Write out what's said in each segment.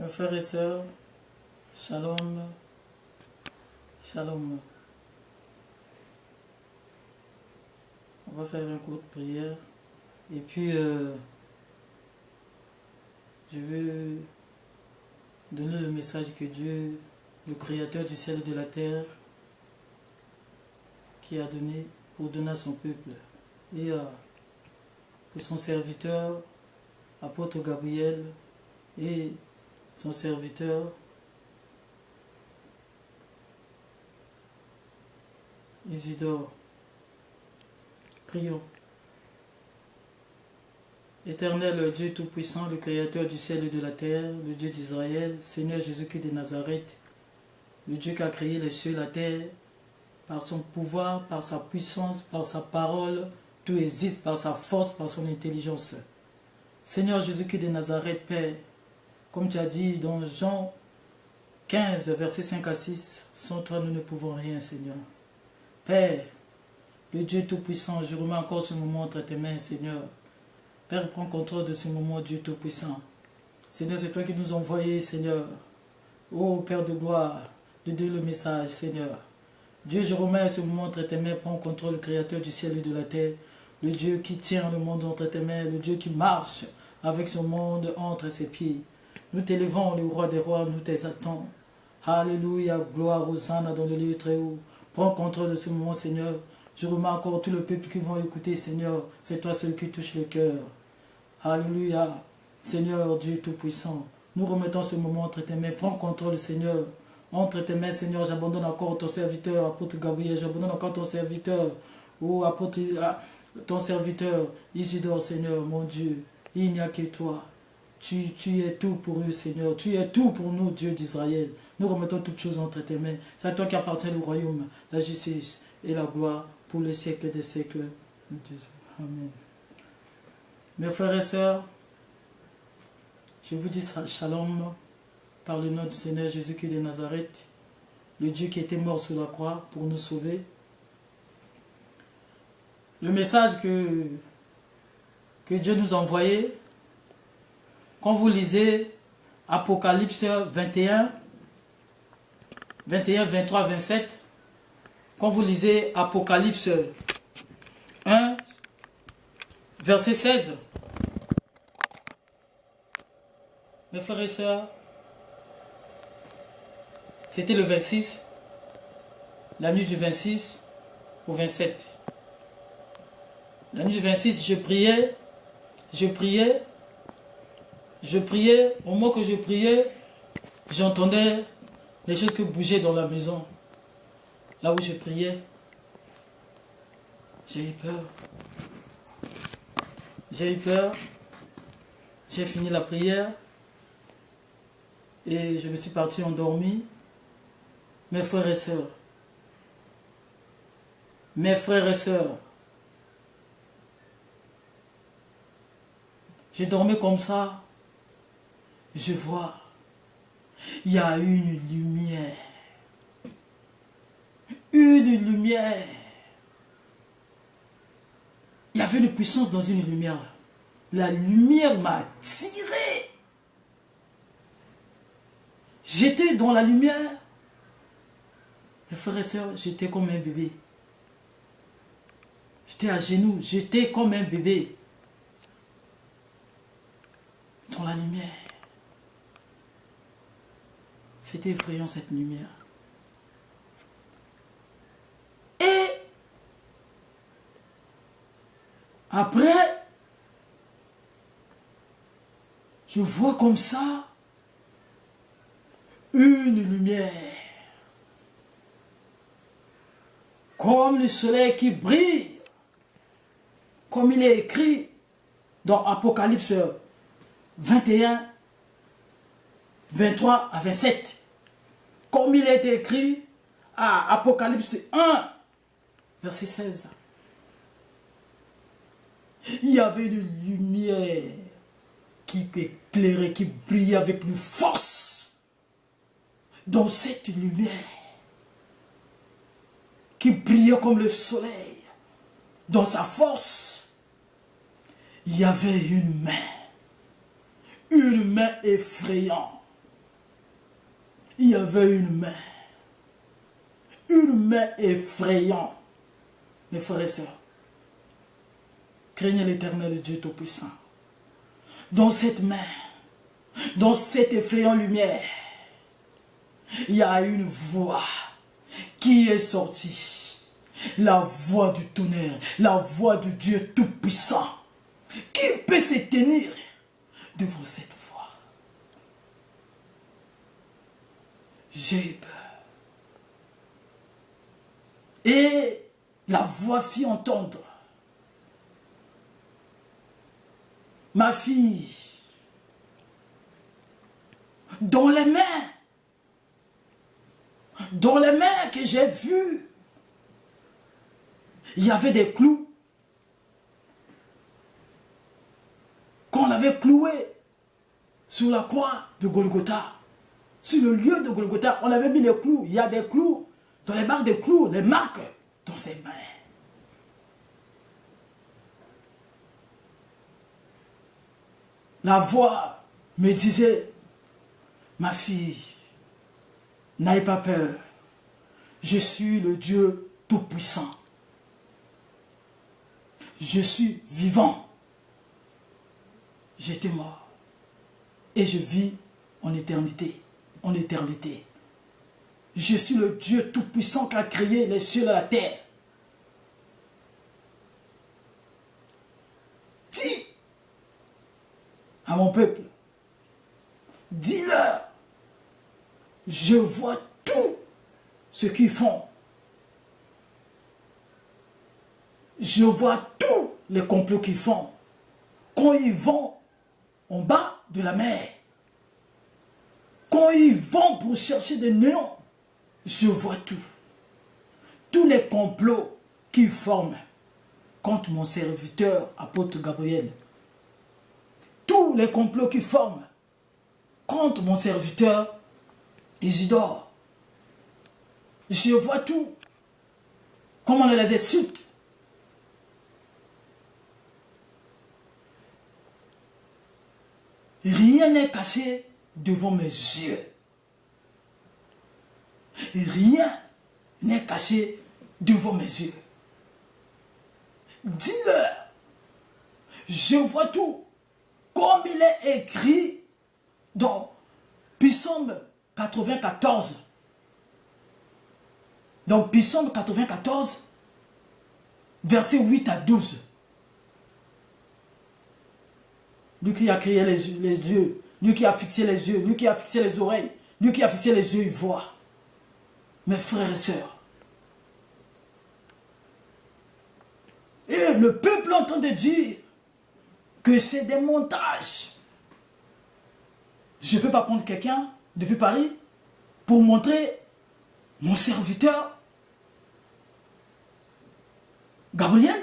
Mes frères et sœurs, shalom, shalom. On va faire une courte prière. Et puis, je veux donner le message que Dieu, le Créateur du ciel et de la terre, qui a donné pour donner à son peuple. Et pour son serviteur, apôtre Gabriel, et son serviteur Isidore. Prions. Éternel Dieu Tout-Puissant, le Créateur du ciel et de la terre, le Dieu d'Israël, Seigneur Jésus-Christ de Nazareth, le Dieu qui a créé les cieux et la terre, par son pouvoir, par sa puissance, par sa parole, tout existe par sa force, par son intelligence. Seigneur Jésus-Christ de Nazareth, Père, comme tu as dit dans Jean 15, versets 5 à 6, sans toi nous ne pouvons rien, Seigneur. Père, le Dieu Tout-Puissant, je remets encore ce moment entre tes mains, Seigneur. Père, prends contrôle de ce moment, Dieu Tout-Puissant. Seigneur, c'est toi qui nous as envoyés, Seigneur. Ô Père de gloire, de donner le message, Seigneur. Dieu, je remets ce moment entre tes mains, prends contrôle, le Créateur du ciel et de la terre. Le Dieu qui tient le monde entre tes mains, le Dieu qui marche avec ce monde entre ses pieds. Nous t'élevons, le roi des rois, nous t'exaltons. Alléluia, gloire aux ânes dans le lieu très haut. Prends contrôle de ce moment, Seigneur. Je remets encore tout le peuple qui vont écouter, Seigneur. C'est toi celui qui touche le cœur. Alléluia, Seigneur Dieu Tout-Puissant. Nous remettons ce moment entre tes mains. Prends contrôle, Seigneur. Entre tes mains, Seigneur, j'abandonne encore ton serviteur, apôtre Gabriel. J'abandonne encore ton serviteur, ô apôtre, ton serviteur, Isidore, Seigneur, mon Dieu. Il n'y a que toi. Tu es tout pour eux, Seigneur. Tu es tout pour nous, Dieu d'Israël. Nous remettons toutes choses entre tes mains. C'est à toi qui appartient le royaume, la justice et la gloire pour les siècles des siècles. Amen. Mes frères et sœurs, je vous dis shalom par le nom du Seigneur Jésus-Christ de Nazareth, le Dieu qui était mort sur la croix pour nous sauver. Le message que Dieu nous a envoyé, quand vous lisez Apocalypse 21, 23, 27, quand vous lisez Apocalypse 1, verset 16, mes frères et sœurs, c'était le 26, la nuit du 26 au 27. La nuit du 26, je priais, au moment que je priais, j'entendais les choses qui bougeaient dans la maison. Là où je priais, j'ai eu peur. J'ai fini la prière et je me suis parti endormi. Mes frères et sœurs, j'ai dormi comme ça. Je vois, il y a une lumière. Une lumière. Il y avait une puissance dans une lumière. La lumière m'a attiré. J'étais dans la lumière. Mes frères et sœurs, j'étais comme un bébé. J'étais à genoux, j'étais comme un bébé. Dans la lumière. C'était effrayant cette lumière. Et après, je vois comme ça une lumière. Comme le soleil qui brille. Comme il est écrit dans Apocalypse 21, 23 à 27. Comme il est écrit à Apocalypse 1, verset 16. Il y avait une lumière qui éclairait, qui brillait avec une force. Dans cette lumière, qui brillait comme le soleil, dans sa force, il y avait une main effrayante. il y avait une main effrayante. Mes frères et sœurs, craignez l'Éternel Dieu Tout-Puissant. Dans cette main, dans cette effrayante lumière, il y a une voix qui est sortie. La voix du tonnerre, la voix du Dieu Tout-Puissant. Qui peut se tenir devant cette voix? J'ai eu peur. Et la voix fit entendre: ma fille, dans les mains que j'ai vues, il y avait des clous qu'on avait cloués sur la croix de Golgotha. Sur le lieu de Golgotha, on avait mis les clous. Il y a des clous, dans les marques des clous, les marques dans ses mains. La voix me disait: ma fille, n'aie pas peur. Je suis le Dieu Tout-Puissant. Je suis vivant. J'étais mort. Et je vis en éternité. En éternité. Je suis le Dieu Tout-Puissant qui a créé les cieux et la terre. Dis à mon peuple, dis-leur, je vois tout ce qu'ils font. Je vois tous les complots qu'ils font. Quand ils vont en bas de la mer, quand ils vont pour chercher des néons, je vois tout. Tous les complots qu'ils forment contre mon serviteur, apôtre Gabriel. Tous les complots qu'ils forment contre mon serviteur Isidore. Je vois tout. Comment on les insulte. Rien n'est caché devant mes yeux. Rien n'est caché devant mes yeux. Dis-leur, je vois tout, comme il est écrit dans Psaume 94. Dans Psaume 94, versets 8 à 12. Lui qui a créé les yeux, lui qui a fixé les yeux, lui qui a fixé les oreilles, lui qui a fixé les yeux, il voit. Mes frères et sœurs. Et le peuple entend de dire que c'est des montages. Je ne peux pas prendre quelqu'un depuis Paris pour montrer mon serviteur Gabriel.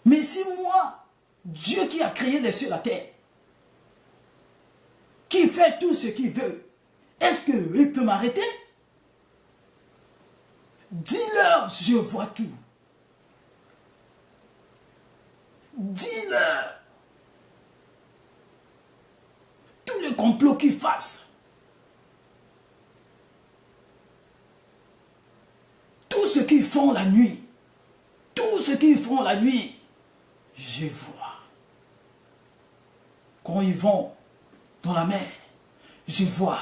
Mais si moi, Dieu qui a créé les cieux et la terre, qui fait tout ce qu'il veut, est-ce qu'il peut m'arrêter? Dis-leur, je vois tout. Dis-leur. Tous les complots qu'ils fassent. Tout ce qu'ils font la nuit. Tout ce qu'ils font la nuit. Je vois. Quand ils vont dans la mer, je vois.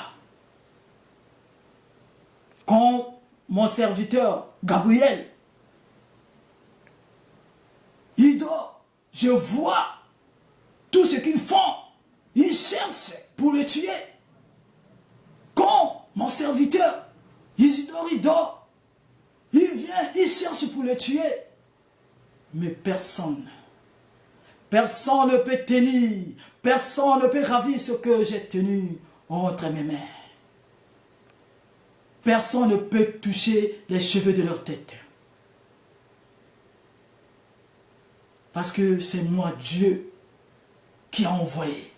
Quand mon serviteur Gabriel, il dort, je vois tout ce qu'ils font. Ils cherchent pour le tuer. Quand mon serviteur Isidore, il dort, il vient, il cherche pour le tuer. Mais personne ne peut tenir, personne ne peut ravir ce que j'ai tenu entre mes mains. Personne ne peut toucher les cheveux de leur tête. Parce que c'est moi Dieu qui a envoyé.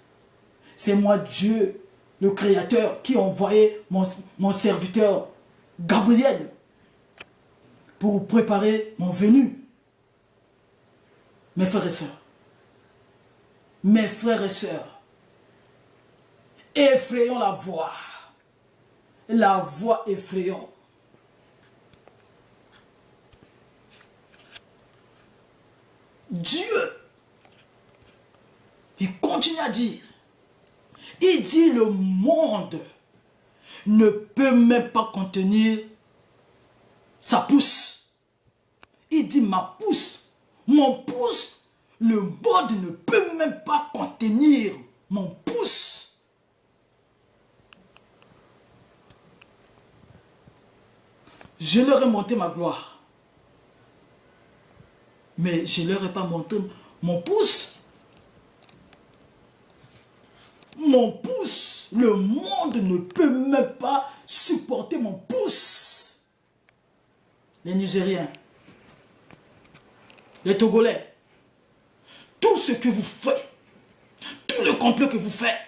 C'est moi Dieu, le Créateur, qui a envoyé mon serviteur Gabriel pour préparer mon venue. Mes frères et sœurs, Effrayons la voix. La voix effrayant. Dieu, il continue à dire. Il dit le monde ne peut même pas contenir sa pousse. Il dit ma pousse, mon pouce, le monde ne peut même pas contenir mon pouce. Je leur ai montré ma gloire. Mais je ne leur ai pas montré mon pouce. Mon pouce, le monde ne peut même pas supporter mon pouce. Les Nigériens, les Togolais, tout ce que vous faites, tout le complot que vous faites,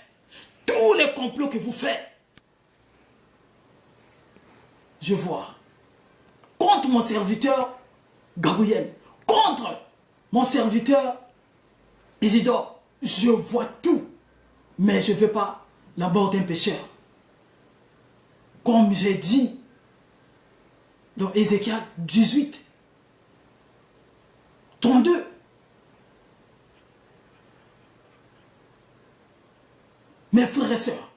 tous les complots que vous faites, je vois, contre mon serviteur Gabriel, contre mon serviteur Isidore, je vois tout. Mais je ne veux pas la mort d'un pécheur. Comme j'ai dit dans Ézéchiel 18, 32. Mes frères et sœurs,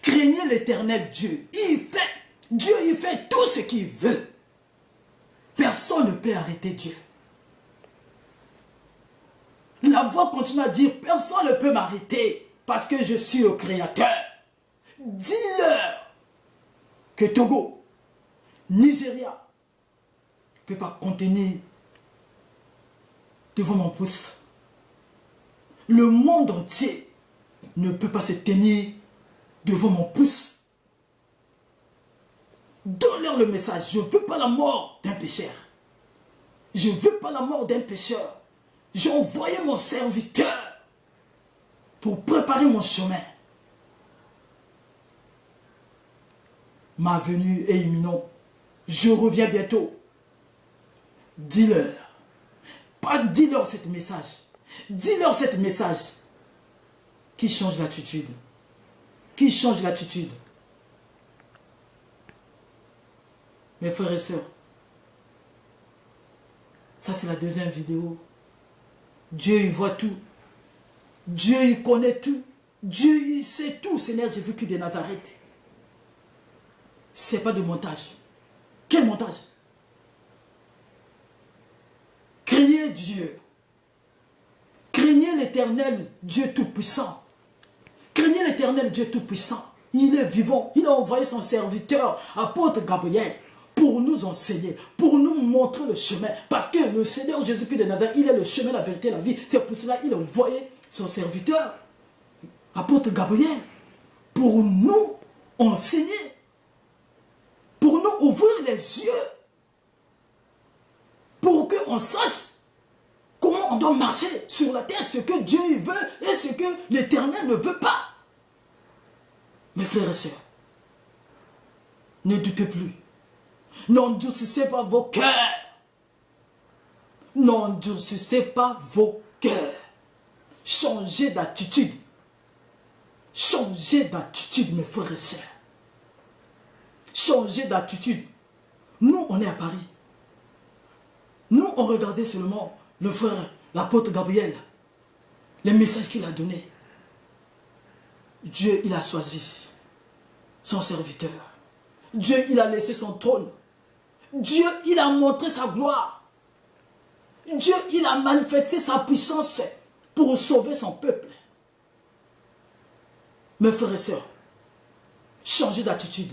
craignez l'Éternel Dieu. Dieu, il fait tout ce qu'il veut. Personne ne peut arrêter Dieu. La voix continue à dire, personne ne peut m'arrêter. Parce que je suis le Créateur. Dis-leur que Togo, Nigeria, ne peut pas contenir devant mon pouce. Le monde entier ne peut pas se tenir devant mon pouce. Donne-leur le message. Je ne veux pas la mort d'un pécheur. Je ne veux pas la mort d'un pécheur. J'ai envoyé mon serviteur pour préparer mon chemin. Ma venue est imminente. Je reviens bientôt. Dis-leur. Pas dis-leur ce message. Dis-leur ce message qui change l'attitude. Qui change l'attitude. Mes frères et sœurs, ça c'est la deuxième vidéo. Dieu il voit tout. Dieu, il connaît tout. Dieu, il sait tout, Seigneur Jésus-Christ de Nazareth. Ce n'est pas de montage. Quel montage? Craignez Dieu. Craignez l'Éternel, Dieu Tout-Puissant. Craignez l'Éternel, Dieu Tout-Puissant. Il est vivant. Il a envoyé son serviteur, apôtre Gabriel, pour nous enseigner, pour nous montrer le chemin. Parce que le Seigneur Jésus-Christ de Nazareth, il est le chemin, la vérité, la vie. C'est pour cela qu'il a envoyé son serviteur, apôtre Gabriel, pour nous enseigner, pour nous ouvrir les yeux, pour qu'on sache comment on doit marcher sur la terre, ce que Dieu veut et ce que l'Éternel ne veut pas. Mes frères et sœurs, ne doutez plus. N'endurcissez pas vos cœurs. N'endurcissez pas vos cœurs. Changez d'attitude. Changez d'attitude, mes frères et sœurs. Changez d'attitude. Nous, on est à Paris. Nous, on regardait seulement le frère, l'apôtre Gabriel, les messages qu'il a donnés. Dieu, il a choisi son serviteur. Dieu, il a laissé son trône. Dieu, il a montré sa gloire. Dieu, il a manifesté sa puissance pour sauver son peuple. Mes frères et sœurs, changez d'attitude.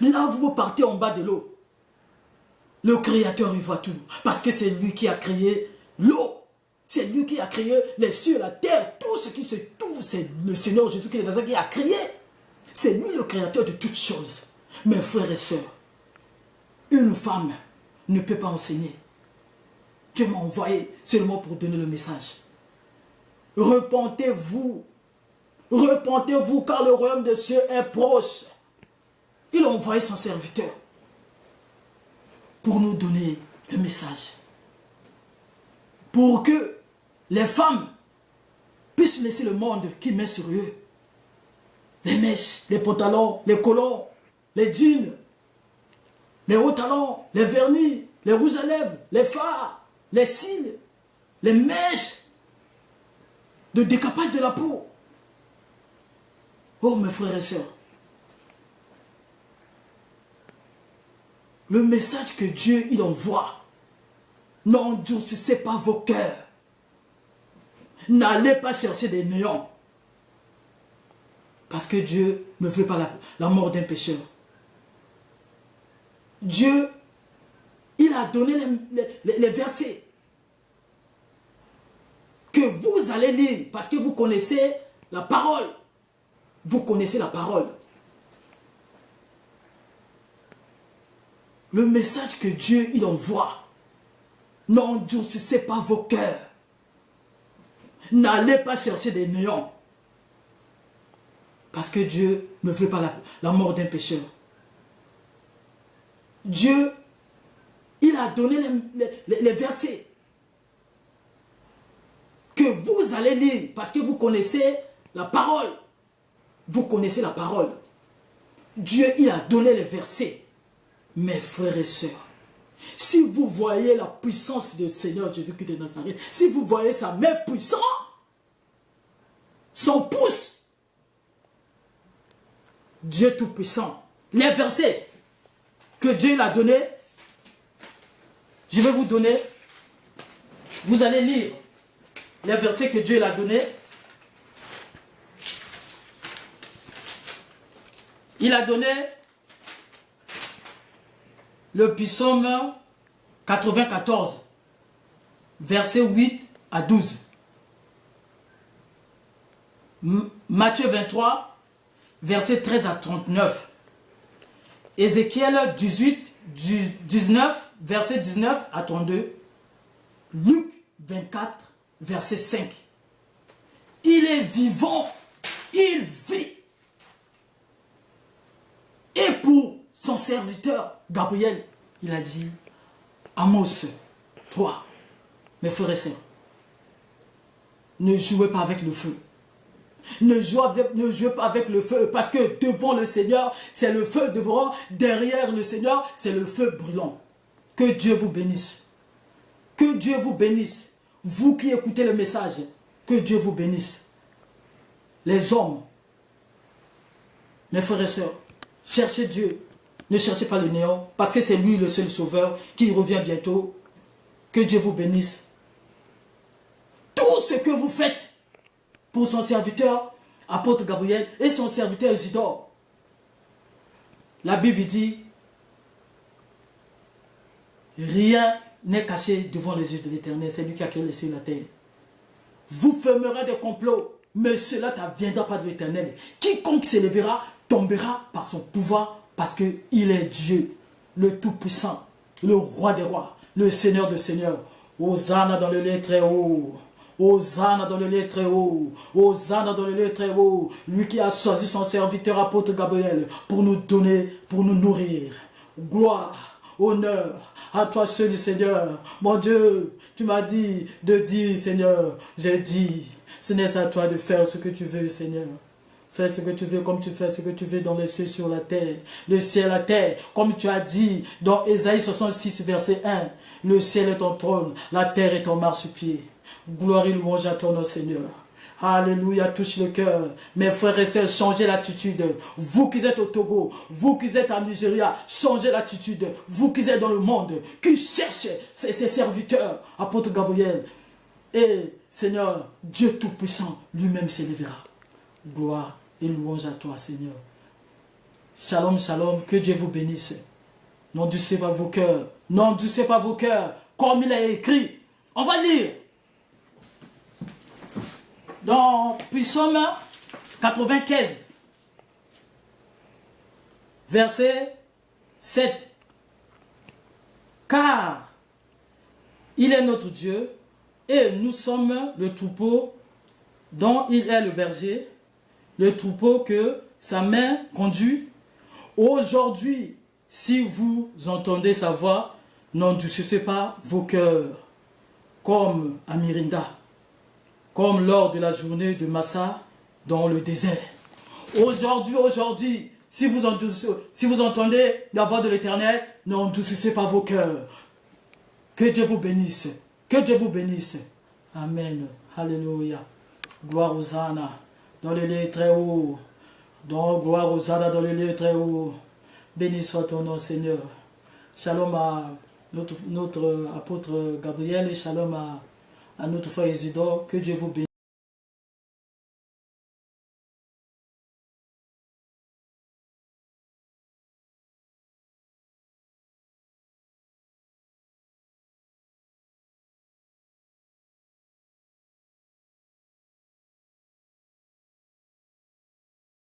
Là, vous partez en bas de l'eau. Le Créateur, il voit tout. Parce que c'est lui qui a créé l'eau. C'est lui qui a créé les cieux, la terre. Tout ce qui se trouve, c'est le Seigneur Jésus-Christ qui a créé. C'est lui le Créateur de toutes choses. Mes frères et sœurs, une femme ne peut pas enseigner. Dieu m'a envoyé seulement pour donner le message. Repentez-vous. Repentez-vous car le royaume des cieux est proche. Il a envoyé son serviteur pour nous donner le message. Pour que les femmes puissent laisser le monde qui met sur eux les mèches, les pantalons, les collants, les jeans, les hauts talons, les vernis, les rouges à lèvres, les fards, les cils, les mèches de décapage de la peau. Oh mes frères et sœurs, le message que Dieu il envoie, n'endurcissez pas vos cœurs. N'allez pas chercher des néants. Parce que Dieu ne veut pas la mort d'un pécheur. Dieu, il a donné les versets que vous allez lire parce que vous connaissez la parole. Vous connaissez la parole. Le message que Dieu il envoie, n'endurcissez pas vos cœurs. N'allez pas chercher des néants. Parce que Dieu ne veut pas la mort d'un pécheur. Dieu, il a donné les versets que vous allez lire parce que vous connaissez la parole. Vous connaissez la parole. Dieu, il a donné les versets. Mes frères et sœurs, si vous voyez la puissance du Seigneur Jésus-Christ de Nazareth, si vous voyez sa main puissante, son pouce, Dieu Tout-Puissant, les versets que Dieu l'a donnés, je vais vous donner, vous allez lire les versets que Dieu l'a donnés. Il a donné le psaume 94, versets 8 à 12. Matthieu 23, versets 13 à 39. Ézéchiel 18, 19, verset 19 à 32. Luc 24, verset 5. Il est vivant, il vit. Et pour son serviteur, Gabriel, il a dit, Amos 3, mes frères et sœurs, ne jouez pas avec le feu. Ne jouez pas avec le feu, parce que devant le Seigneur, c'est le feu devant, derrière le Seigneur, c'est le feu brûlant. Que Dieu vous bénisse. Que Dieu vous bénisse. Vous qui écoutez le message, que Dieu vous bénisse. Les hommes, mes frères et sœurs, cherchez Dieu. Ne cherchez pas le néant, parce que c'est lui le seul sauveur qui revient bientôt. Que Dieu vous bénisse. Tout ce que vous faites pour son serviteur, apôtre Gabriel, et son serviteur Isidore. La Bible dit, rien n'est caché devant les yeux de l'Éternel, c'est lui qui a créé les cieux et la terre. Vous fermerez des complots, mais cela ne viendra pas de l'Éternel. Quiconque s'élèvera tombera par son pouvoir, parce qu'il est Dieu, le Tout-Puissant, le Roi des Rois, le Seigneur des Seigneurs. Hosanna dans le lieu très haut. Hosanna dans le lieu très haut. Hosanna dans le lieu très haut. Lui qui a choisi son serviteur apôtre Gabriel pour nous donner, pour nous nourrir. Gloire, honneur à toi seul, Seigneur. Mon Dieu, tu m'as dit de dire, Seigneur. J'ai dit, ce n'est à toi de faire ce que tu veux, Seigneur. Fais ce que tu veux comme tu fais ce que tu veux dans les cieux sur la terre. Le ciel, la terre, comme tu as dit dans Ésaïe 66, verset 1. Le ciel est ton trône, la terre est ton marchepied. Gloire et louange à ton nom, Seigneur. Alléluia, touche le cœur. Mes frères et sœurs, changez l'attitude. Vous qui êtes au Togo, vous qui êtes en Nigeria, changez l'attitude. Vous qui êtes dans le monde, qui cherchez ces serviteurs, apôtre Gabriel. Et Seigneur, Dieu Tout-Puissant, lui-même s'élèvera. Gloire et louange à toi, Seigneur. Shalom, shalom, que Dieu vous bénisse. N'endurcissez pas vos cœurs. N'endurcissez pas vos cœurs, comme il est écrit. On va lire. Dans Psaume 95, verset 7. Car il est notre Dieu, et nous sommes le troupeau dont il est le berger, le troupeau que sa main conduit. Aujourd'hui, si vous entendez sa voix, n'endurcissez pas vos cœurs, comme à Mirinda, comme lors de la journée de Massa dans le désert. Aujourd'hui, si vous entendez la voix de l'Éternel, n'endurcissez pas vos cœurs. Que Dieu vous bénisse. Que Dieu vous bénisse. Amen. Alléluia. Gloire aux ânes dans le lieu très haut. Gloire aux ânes dans le lieu très haut. Béni soit ton nom, Seigneur. Shalom à notre apôtre Gabriel et shalom à notre frère Isidore. Que Dieu vous bénisse.